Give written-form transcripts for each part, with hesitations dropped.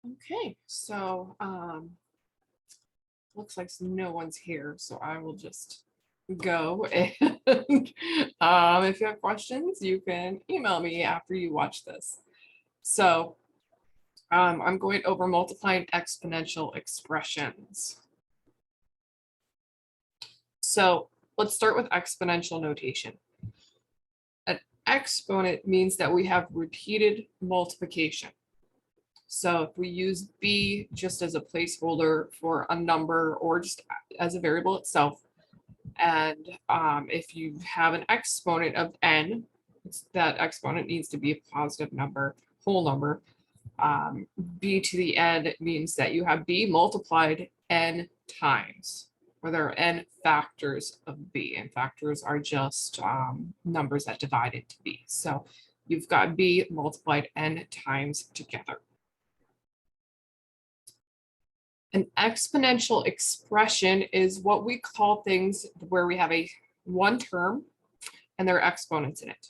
Okay, so looks like no one's here, so I will just go and if you have questions, you can email me after you watch this. So I'm going over multiplying exponential expressions. So let's start with exponential notation. An exponent means that we have repeated multiplication. So if we use b just as a placeholder for a number or just as a variable itself, and if you have an exponent of n, that exponent needs to be a positive number, whole number. B to the n means that you have b multiplied n times, or there are n factors of b, and factors are just numbers that divide into b. So you've got b multiplied n times together. An exponential expression is what we call things where we have one term and there are exponents in it.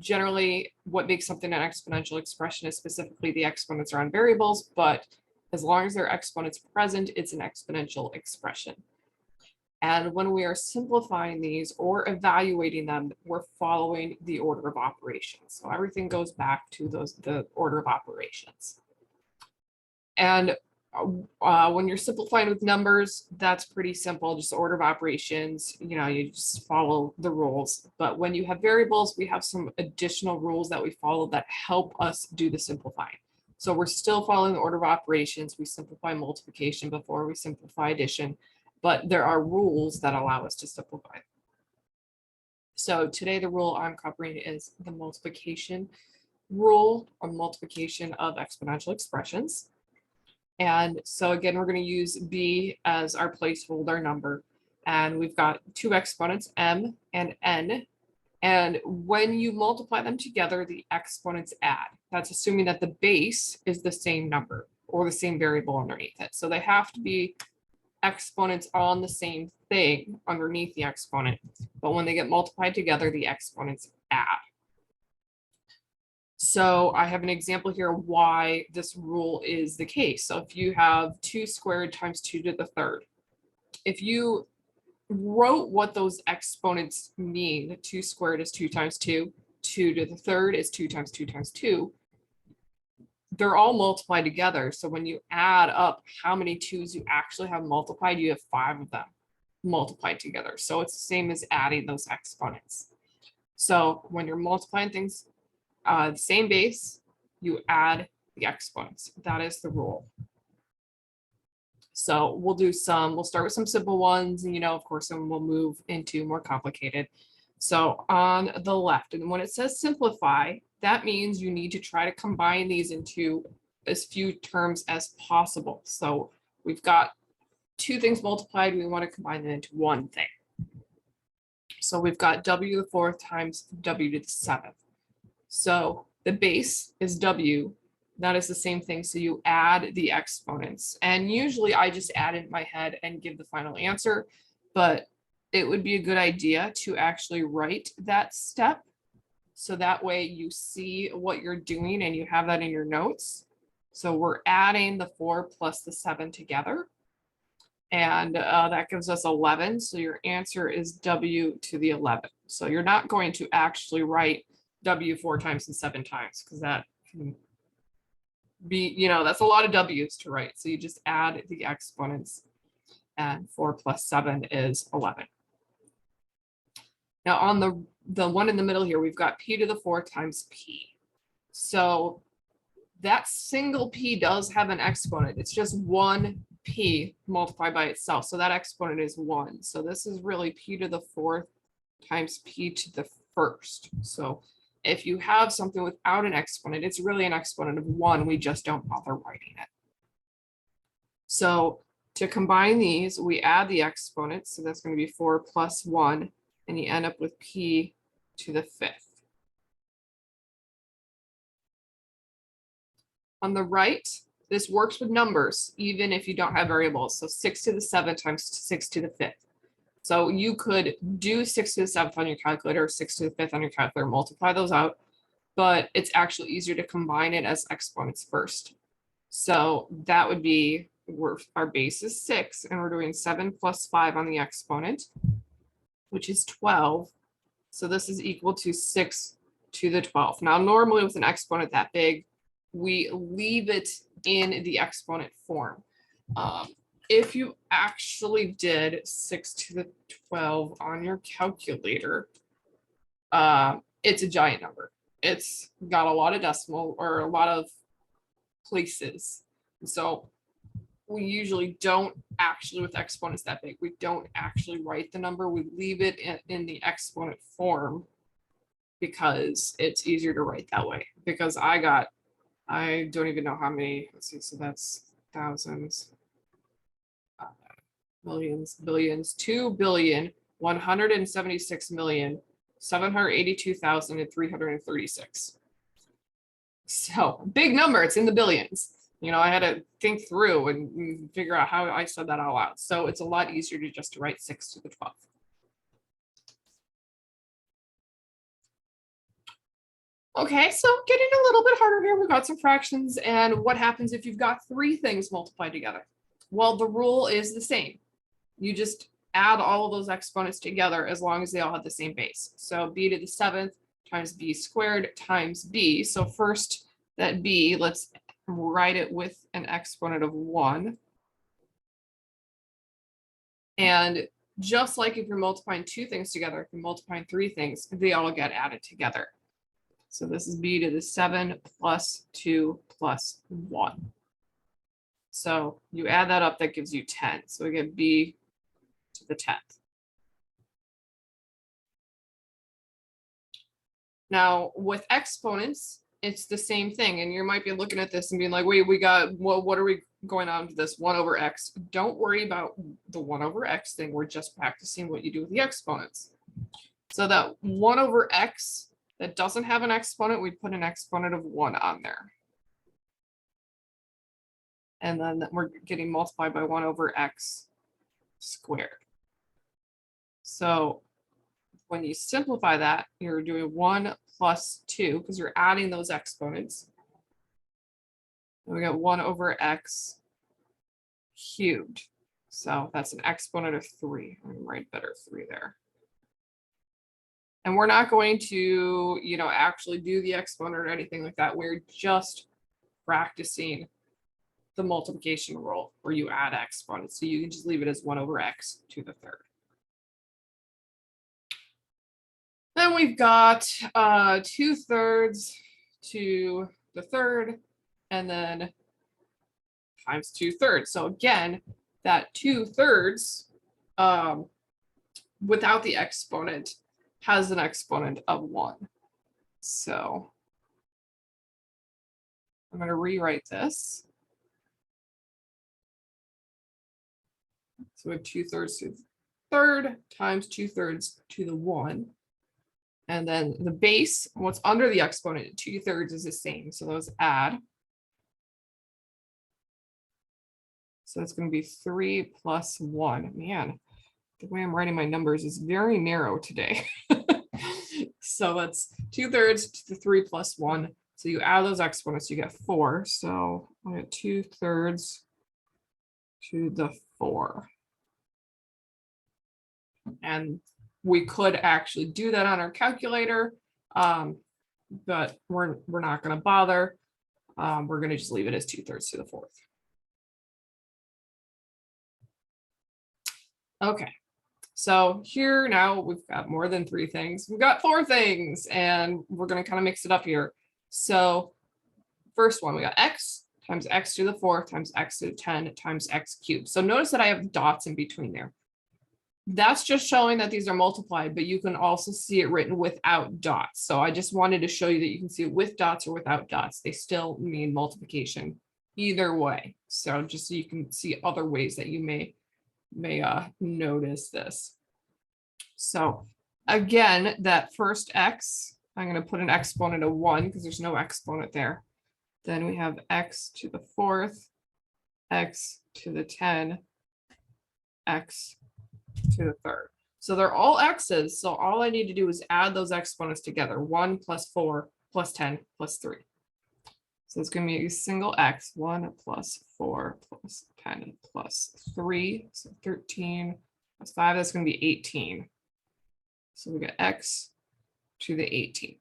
Generally, what makes something an exponential expression is specifically the exponents are on variables, but as long as there are exponents present, it's an exponential expression. And when we are simplifying these or evaluating them, we're following the order of operations. So everything goes back to the order of operations. And when you're simplifying with numbers, that's pretty simple, just order of operations, you just follow the rules. But when you have variables, we have some additional rules that we follow that help us do the simplifying. So we're still following the order of operations. We simplify multiplication before we simplify addition, but there are rules that allow us to simplify. So today the rule I'm covering is the multiplication rule, or multiplication of exponential expressions. And so again, we're going to use b as our placeholder number. And we've got two exponents, m and n. And when you multiply them together, the exponents add. That's assuming that the base is the same number or the same variable underneath it. So they have to be exponents on the same thing underneath the exponent. But when they get multiplied together, the exponents add. So I have an example here why this rule is the case. So if you have 2 squared times 2 to the third, if you wrote what those exponents mean, 2 squared is 2 times 2, 2 to the third is 2 times 2 times 2, they're all multiplied together. So when you add up how many 2's you actually have multiplied, you have 5 of them multiplied together. So it's the same as adding those exponents. So when you're multiplying things, the same base, you add the exponents. That is the rule. So we'll start with some simple ones, and of course, and we'll move into more complicated. So on the left, and when it says simplify, that means you need to try to combine these into as few terms as possible. So we've got two things multiplied, we want to combine them into one thing. So we've got w to the fourth times w to the seventh. So the base is w, that is the same thing. So you add the exponents, and usually I just add it in my head and give the final answer, but it would be a good idea to actually write that step. So that way you see what you're doing and you have that in your notes. So we're adding the 4 plus the 7 together, and that gives us 11. So your answer is w to the 11. So you're not going to actually write w 4 times and 7 times, because that can be, that's a lot of w's to write. So you just add the exponents, and 4 plus 7 is 11. Now on the one in the middle here, we've got p to the 4th times p. So that single p does have an exponent. It's just one p multiplied by itself. So that exponent is 1. So this is really p to the 4th times p to the 1st. So if you have something without an exponent, it's really an exponent of 1. We just don't bother writing it. So to combine these, we add the exponents. So that's going to be 4 plus 1, and you end up with p to the 5th. On the right, this works with numbers, even if you don't have variables. So 6 to the 7th times 6 to the 5th. So you could do 6 to the 7th on your calculator, or 6 to the 5th on your calculator, multiply those out, but it's actually easier to combine it as exponents first. So that would be, our base is 6, and we're doing 7 plus 5 on the exponent, which is 12. So this is equal to 6 to the 12. Now, normally with an exponent that big, we leave it in the exponent form. If you actually did 6 to the 12 on your calculator, it's a giant number. It's got a lot of decimal or a lot of places. So we usually don't actually, with exponents that big, we don't actually write the number. We leave it in the exponent form because it's easier to write that way. Because I don't even know how many, let's see, so that's thousands, millions, billions, 2,176,782,336. So big number, it's in the billions. You know, I had to think through and figure out how I said that out loud. So it's a lot easier to just write 6 to the 12. Okay, so getting a little bit harder here. We've got some fractions, and what happens if you've got 3 things multiplied together? Well, the rule is the same. You just add all of those exponents together as long as they all have the same base. So b to the 7th times b squared times b. So first, that b, let's write it with an exponent of 1. And just like if you're multiplying 2 things together, if you're multiplying 3 things, they all get added together. So this is b to the 7 plus 2 plus 1. So you add that up, that gives you 10. So we get b to the 10th. Now with exponents, it's the same thing. And you might be looking at this and being like, wait, we got, well, what are we going on to this 1 over x? Don't worry about the 1 over x thing. We're just practicing what you do with the exponents. So that 1 over x that doesn't have an exponent, we put an exponent of 1 on there. And then we're getting multiplied by 1 over x squared. So when you simplify that, you're doing 1 plus 2 because you're adding those exponents. And we got 1 over x cubed. So that's an exponent of 3. I'm going to write better 3 there. And we're not going to, you know, actually do the exponent or anything like that. We're just practicing the multiplication rule where you add exponents. So you can just leave it as 1 over x to the 3rd. Then we've got 2/3 to the 3rd, and then times 2/3. So again, that 2/3 without the exponent has an exponent of 1. So I'm going to rewrite this. So we have 2/3 to the 3rd times 2/3 to the 1. And then the base, what's under the exponent, 2/3 is the same. So those add. So it's going to be 3 plus 1. Man, the way I'm writing my numbers is very narrow today. So that's 2/3 to the 3 plus 1. So you add those exponents, you get 4. So I get 2/3 to the 4. And we could actually do that on our calculator, but we're not going to bother. We're going to just leave it as 2/3 to the 4th. Okay, so here now we've got more than 3 things. We've got 4 things, and we're going to kind of mix it up here. So first one, we got x times x to the 4th times x to the 10 times x cubed. So notice that I have dots in between there. That's just showing that these are multiplied, but you can also see it written without dots. So I just wanted to show you that you can see it with dots or without dots. They still mean multiplication either way. So just so you can see other ways that you may notice this. So again, that first x, I'm going to put an exponent of 1 because there's no exponent there. Then we have x to the 4th, x to the 10, x to the 3rd. So they're all x's. So all I need to do is add those exponents together. 1 plus 4 plus 10 plus 3. So it's going to be a single x, 1 plus 4 plus 10 plus 3, so 13 plus 5, that's going to be 18. So we get x to the 18th.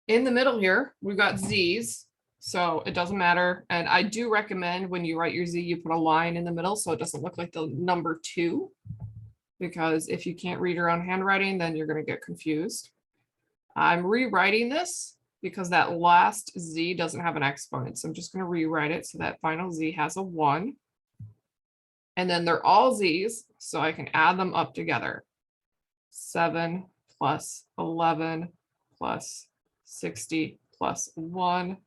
In the middle here, we've got z's, so it doesn't matter. And I do recommend when you write your z, you put a line in the middle so it doesn't look like the number 2, because if you can't read your own handwriting, then you're going to get confused. I'm rewriting this because that last z doesn't have an exponent. So I'm just going to rewrite it so that final z has a 1. And then they're all z's, so I can add them up together. 7 plus 11 plus 60 plus 1.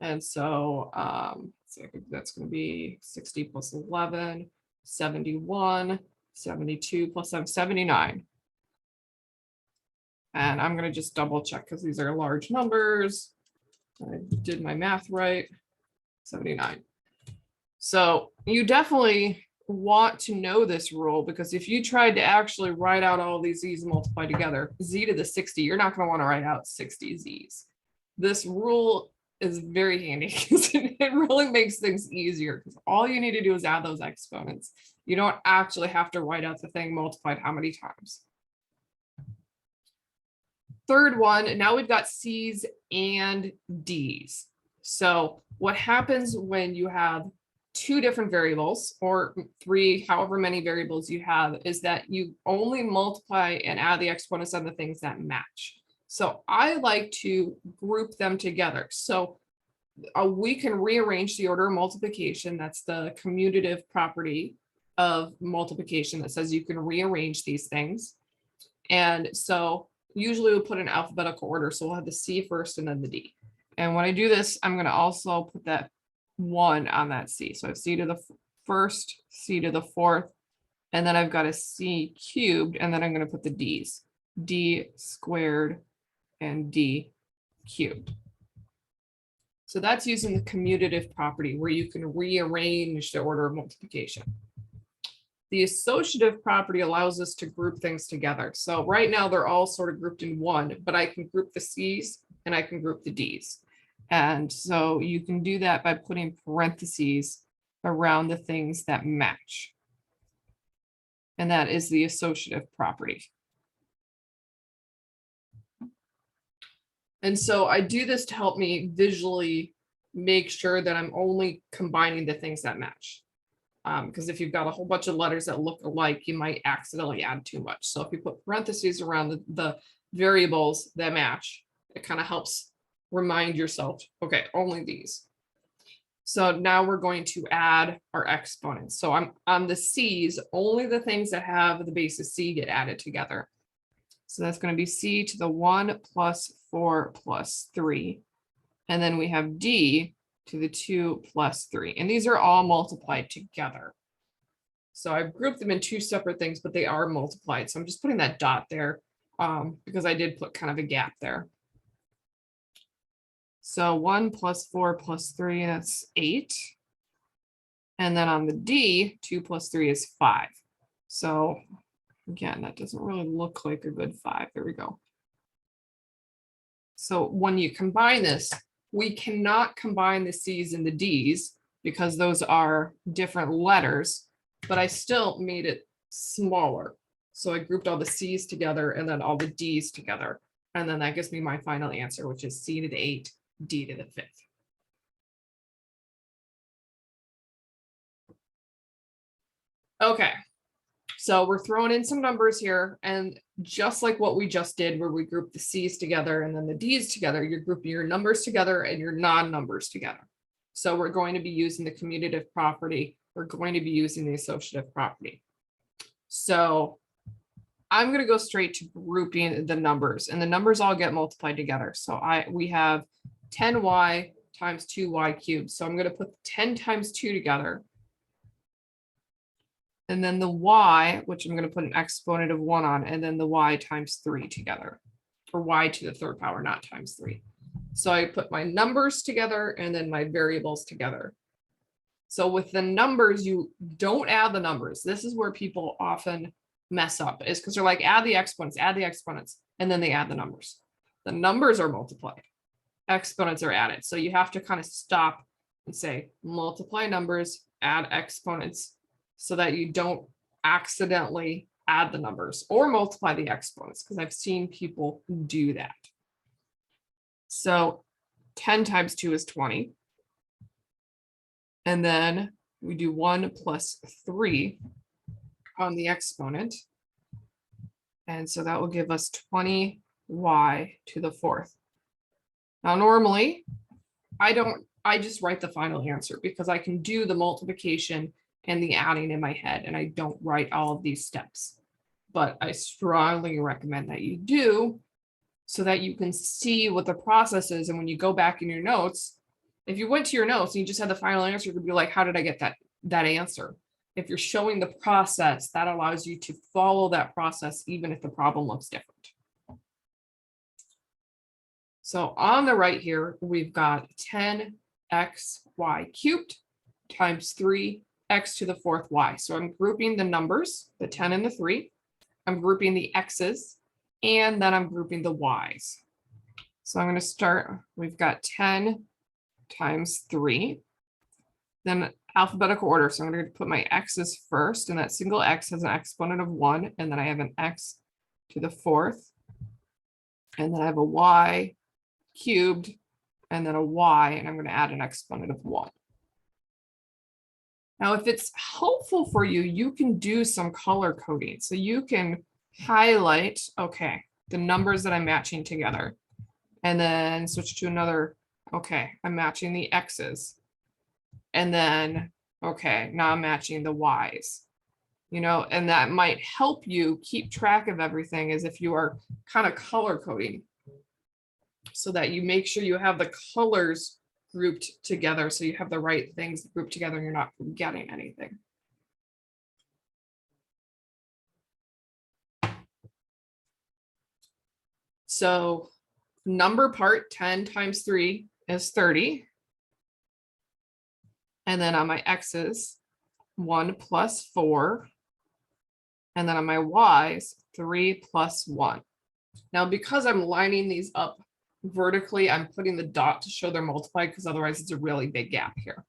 And so that's going to be 60 plus 11, 71, 72 plus 7, 79. And I'm going to just double check because these are large numbers. I did my math right. 79. So you definitely want to know this rule, because if you tried to actually write out all these z's multiplied together, z to the 60, you're not going to want to write out 60 z's. This rule is very handy because it really makes things easier, because all you need to do is add those exponents. You don't actually have to write out the thing multiplied how many times. Third one, now we've got C's and D's. So what happens when you have 2 different variables, or 3, however many variables you have, is that you only multiply and add the exponents on the things that match. So I like to group them together. So we can rearrange the order of multiplication. That's the commutative property of multiplication that says you can rearrange these things. And so usually we'll put in alphabetical order. So we'll have the C first and then the D. And when I do this, I'm going to also put that 1 on that C. So I have C to the first, C to the 4th, and then I've got a C cubed, and then I'm going to put the D's, D squared and D cubed. So that's using the commutative property where you can rearrange the order of multiplication. The associative property allows us to group things together. So right now they're all sort of grouped in 1, but I can group the C's and I can group the D's. And so you can do that by putting parentheses around the things that match. And that is the associative property. And so I do this to help me visually make sure that I'm only combining the things that match. Because if you've got a whole bunch of letters that look alike, you might accidentally add too much. So if you put parentheses around the variables that match, it kind of helps remind yourself, okay, only these. So now we're going to add our exponents. So I'm on the C's, only the things that have the basis C get added together. So that's going to be C to the 1 plus 4 plus 3. And then we have D to the 2 plus 3. And these are all multiplied together. So I've grouped them in 2 separate things, but they are multiplied. So I'm just putting that dot there because I did put kind of a gap there. So 1 plus 4 plus 3, that's 8. And then on the D, 2 plus 3 is 5. So again, that doesn't really look like a good 5. There we go. So when you combine this, we cannot combine the C's and the D's because those are different letters, but I still made it smaller. So I grouped all the C's together and then all the D's together. And then that gives me my final answer, which is C to the 8, D to the 5th. Okay, so we're throwing in some numbers here, and just like what we just did where we grouped the C's together and then the D's together, you're grouping your numbers together and your non-numbers together. So we're going to be using the commutative property. We're going to be using the associative property. So I'm going to go straight to grouping the numbers, and the numbers all get multiplied together. So we have 10y times 2y cubed. So I'm going to put 10 times 2 together. And then the y, which I'm going to put an exponent of 1 on, and then the y times 3 together, or y to the 3rd power, not times 3. So I put my numbers together and then my variables together. So with the numbers, you don't add the numbers. This is where people often mess up is because they're like, add the exponents, and then they add the numbers. The numbers are multiplied, exponents are added. So you have to kind of stop and say multiply numbers, add exponents, so that you don't accidentally add the numbers or multiply the exponents, because I've seen people do that. So 10 times 2 is 20. And then we do 1 plus 3 on the exponent. And so that will give us 20y to the 4th. Now, normally, I just write the final answer because I can do the multiplication and the adding in my head, and I don't write all of these steps. But I strongly recommend that you do, so that you can see what the process is. And when you go back in your notes, if you went to your notes and you just had the final answer, you could be like, how did I get that answer? If you're showing the process, that allows you to follow that process, even if the problem looks different. So on the right here, we've got 10xy cubed times 3x to the 4th y. So I'm grouping the numbers, the 10 and the 3. I'm grouping the x's, and then I'm grouping the y's. So I'm going to start, we've got 10 times 3, then alphabetical order. So I'm going to put my x's first, and that single x has an exponent of 1, and then I have an x to the 4th, and then I have a y cubed, and then a y, and I'm going to add an exponent of 1. Now, if it's helpful for you, you can do some color coding. So you can highlight, okay, the numbers that I'm matching together, and then switch to another, okay, I'm matching the x's. And then, okay, now I'm matching the y's, and that might help you keep track of everything as if you are kind of color coding, so that you make sure you have the colors grouped together, so you have the right things grouped together and you're not forgetting anything. So number part, 10 times 3 is 30. And then on my x's, 1 plus 4. And then on my y's, 3 plus 1. Now, because I'm lining these up vertically, I'm putting the dot to show they're multiplied, because otherwise it's a really big gap here.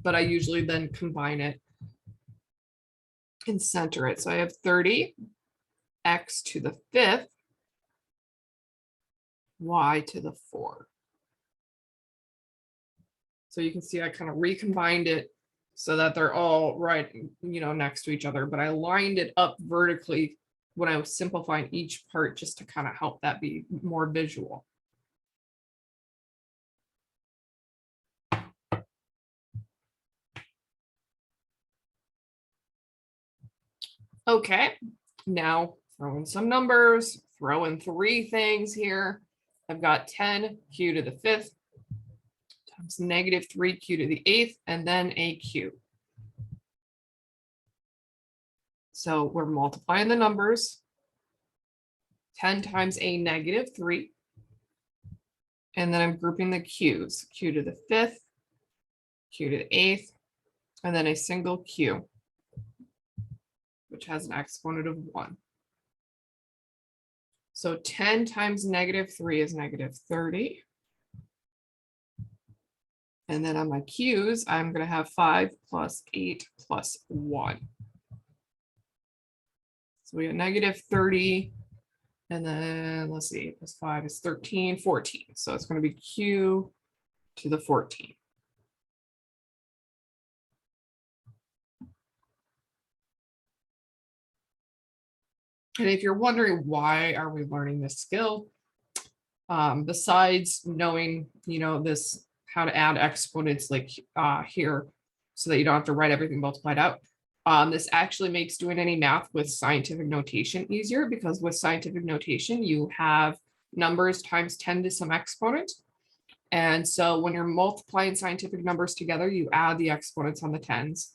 But I usually then combine it and center it. So I have 30 x to the 5th, y to the 4. So you can see I kind of recombined it so that they're all right, next to each other, but I lined it up vertically when I was simplifying each part, just to kind of help that be more visual. Okay, now throw in some numbers, throw in 3 things here. I've got 10q to the 5th times negative 3q to the 8th, and then a q. So we're multiplying the numbers. 10 times a negative 3. And then I'm grouping the q's, q to the 5th, q to the 8th, and then a single q, which has an exponent of 1. So 10 times negative 3 is negative 30. And then on my q's, I'm going to have 5 plus 8 plus 1. So we have negative 30. And then let's see, plus 5 is 13, 14. So it's going to be q to the 14. And if you're wondering, why are we learning this skill? Besides knowing, this, how to add exponents like here, so that you don't have to write everything multiplied out. This actually makes doing any math with scientific notation easier, because with scientific notation, you have numbers times 10 to some exponent. And so when you're multiplying scientific numbers together, you add the exponents on the tens.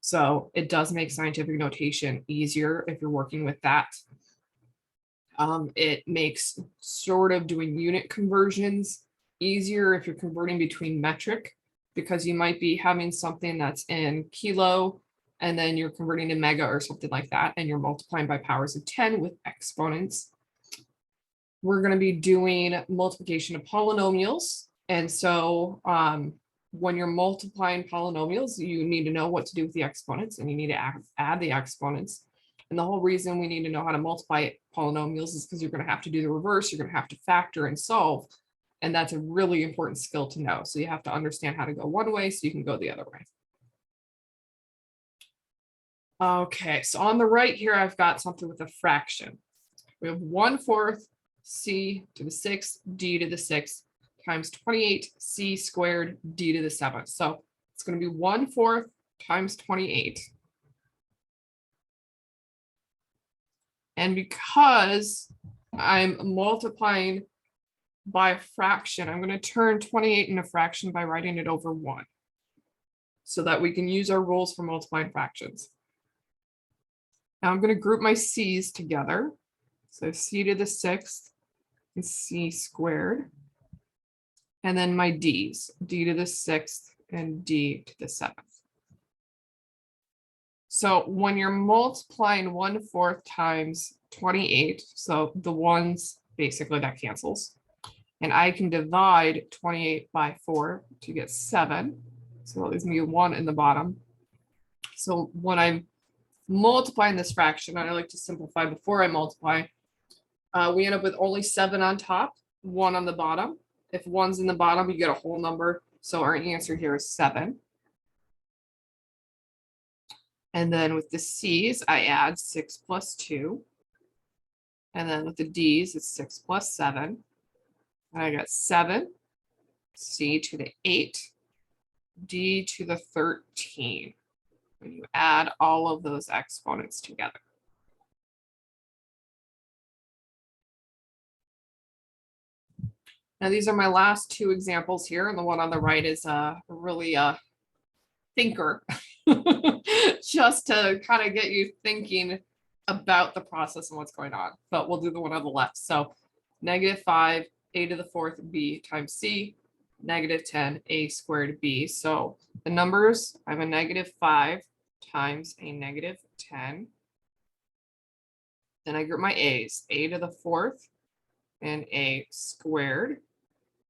So it does make scientific notation easier if you're working with that. It makes sort of doing unit conversions easier if you're converting between metric, because you might be having something that's in kilo and then you're converting to mega or something like that, and you're multiplying by powers of 10 with exponents. We're going to be doing multiplication of polynomials. And so when you're multiplying polynomials, you need to know what to do with the exponents, and you need to add the exponents. And the whole reason we need to know how to multiply polynomials is because you're going to have to do the reverse. You're going to have to factor and solve. And that's a really important skill to know. So you have to understand how to go one way so you can go the other way. Okay, so on the right here, I've got something with a fraction. We have 1/4 c to the 6th d to the 6th times 28 c squared d to the 7th. So it's going to be 1/4 times 28. And because I'm multiplying by a fraction, I'm going to turn 28 into a fraction by writing it over 1 so that we can use our rules for multiplying fractions. Now I'm going to group my c's together. So c to the 6th and c squared. And then my d's, d to the 6th and d to the 7th. So when you're multiplying 1/4 times 28, so the ones, basically that cancels. And I can divide 28 by 4 to get 7. So that leaves me a 1 in the bottom. So when I'm multiplying this fraction, and I like to simplify before I multiply, we end up with only 7 on top, 1 on the bottom. If 1's in the bottom, you get a whole number. So our answer here is 7. And then with the c's, I add 6 plus 2. And then with the d's, it's 6 plus 7. And I got 7, c to the 8, d to the 13. When you add all of those exponents together. Now these are my last 2 examples here, and the one on the right is really a thinker, just to kind of get you thinking about the process and what's going on. But we'll do the one on the left. So -5 a to the 4th b times c, -10 a squared b. So the numbers, I have a -5 times a -10. Then I group my a's, a to the 4th and a squared.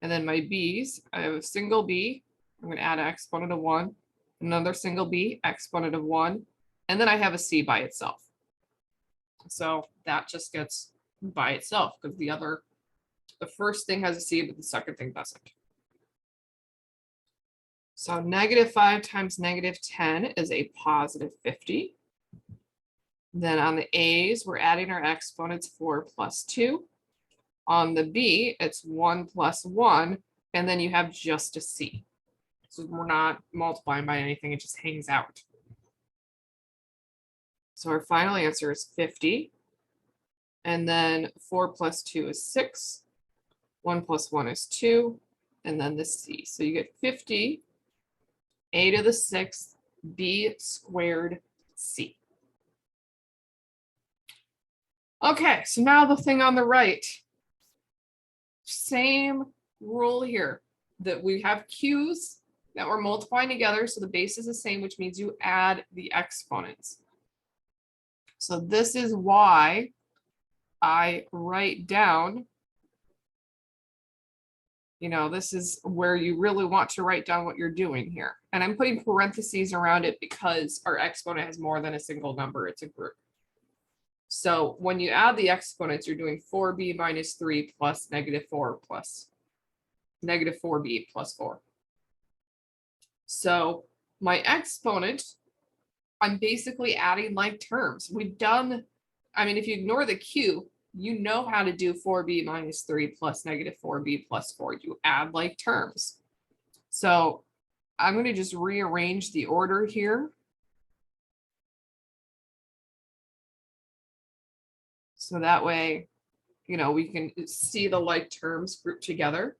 And then my b's, I have a single b. I'm going to add an exponent of 1, another single b, exponent of 1, and then I have a c by itself. So that just gets by itself because the first thing has a c, but the second thing doesn't. So -5 times -10 is a +50. Then on the a's, we're adding our exponents 4 plus 2. On the b, it's 1 plus 1, and then you have just a c. So we're not multiplying by anything, it just hangs out. So our final answer is 50. And then 4 plus 2 is 6. 1 plus 1 is 2. And then the c. So you get 50, a to the 6th, b squared c. Okay, so now the thing on the right. Same rule here, that we have q's that we're multiplying together. So the base is the same, which means you add the exponents. So this is why I write down, this is where you really want to write down what you're doing here. And I'm putting parentheses around it because our exponent has more than a single number. It's a group. So when you add the exponents, you're doing 4b minus 3 plus -4 plus -4b plus 4. So my exponent, I'm basically adding like terms. We've done, if you ignore the q, you know how to do 4b minus 3 plus -4b plus 4. You add like terms. So I'm going to just rearrange the order here. So that way, we can see the like terms grouped together.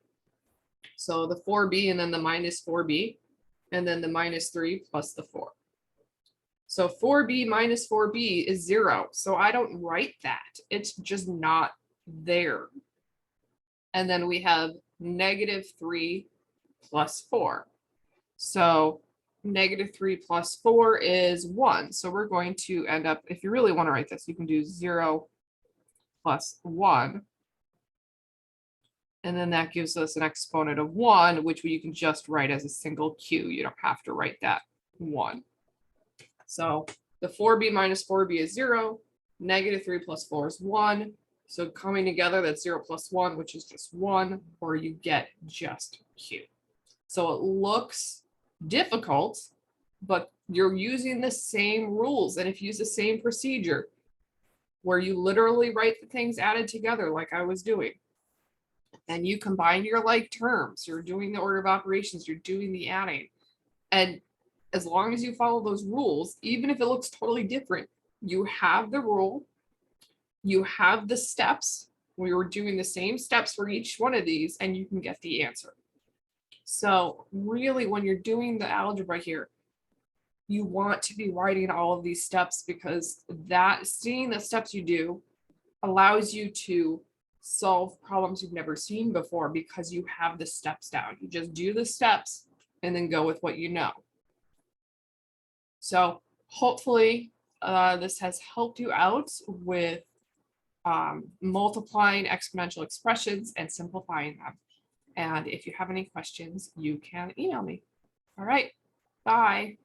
So the 4b and then the -4b, and then the -3 plus the 4. So 4b minus 4b is 0. So I don't write that. It's just not there. And then we have -3 plus 4. So -3 plus 4 is 1. So we're going to end up, if you really want to write this, you can do 0 plus 1. And then that gives us an exponent of 1, which you can just write as a single q. You don't have to write that 1. So the 4b minus 4b is 0. -3 plus 4 is 1. So coming together, that's 0 plus 1, which is just 1, or you get just q. So it looks difficult, but you're using the same rules. And if you use the same procedure where you literally write the things added together like I was doing, and you combine your like terms, you're doing the order of operations, you're doing the adding. And as long as you follow those rules, even if it looks totally different, you have the rule, you have the steps. We were doing the same steps for each one of these, and you can get the answer. So really, when you're doing the algebra here, you want to be writing all of these steps, because that seeing the steps you do allows you to solve problems you've never seen before, because you have the steps down. You just do the steps and then go with what you know. So hopefully this has helped you out with multiplying exponential expressions and simplifying them. And if you have any questions, you can email me. All right, bye.